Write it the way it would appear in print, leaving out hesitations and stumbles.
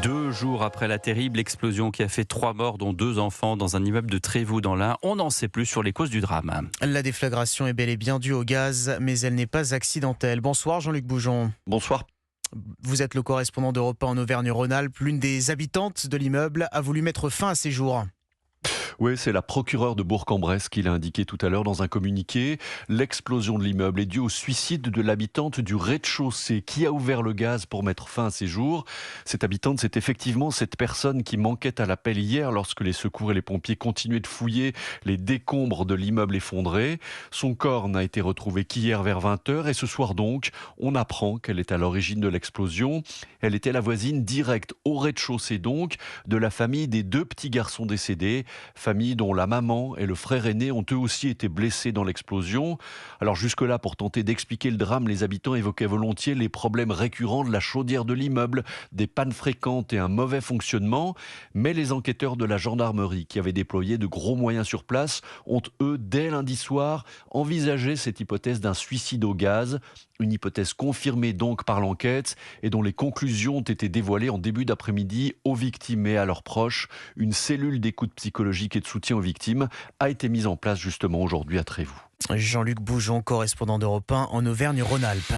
2 jours après la terrible explosion qui a fait 3 morts, dont 2 enfants, dans un immeuble de Trévoux dans l'Ain, on n'en sait plus sur les causes du drame. La déflagration est bel et bien due au gaz, mais elle n'est pas accidentelle. Bonsoir Jean-Luc Boujon. Bonsoir. Vous êtes le correspondant d'Europe 1 en Auvergne-Rhône-Alpes. L'une des habitantes de l'immeuble a voulu mettre fin à ses jours. Oui, c'est la procureure de Bourg-en-Bresse qui l'a indiqué tout à l'heure dans un communiqué. L'explosion de l'immeuble est due au suicide de l'habitante du rez-de-chaussée qui a ouvert le gaz pour mettre fin à ses jours. Cette habitante, c'est effectivement cette personne qui manquait à l'appel hier lorsque les secours et les pompiers continuaient de fouiller les décombres de l'immeuble effondré. Son corps n'a été retrouvé qu'hier vers 20h et ce soir donc, on apprend qu'elle est à l'origine de l'explosion. Elle était la voisine directe au rez-de-chaussée donc de la famille des 2 petits garçons décédés. Famille dont la maman et le frère aîné ont eux aussi été blessés dans l'explosion. Alors jusque-là, pour tenter d'expliquer le drame, les habitants évoquaient volontiers les problèmes récurrents de la chaudière de l'immeuble, des pannes fréquentes et un mauvais fonctionnement. Mais les enquêteurs de la gendarmerie, qui avaient déployé de gros moyens sur place, ont eux, dès lundi soir, envisagé cette hypothèse d'un suicide au gaz. Une hypothèse confirmée donc par l'enquête et dont les conclusions ont été dévoilées en début d'après-midi aux victimes et à leurs proches. Une cellule d'écoute psychologique et de soutien aux victimes a été mise en place justement aujourd'hui à Trévoux. Jean-Luc Boujon, correspondant d'Europe 1 en Auvergne-Rhône-Alpes.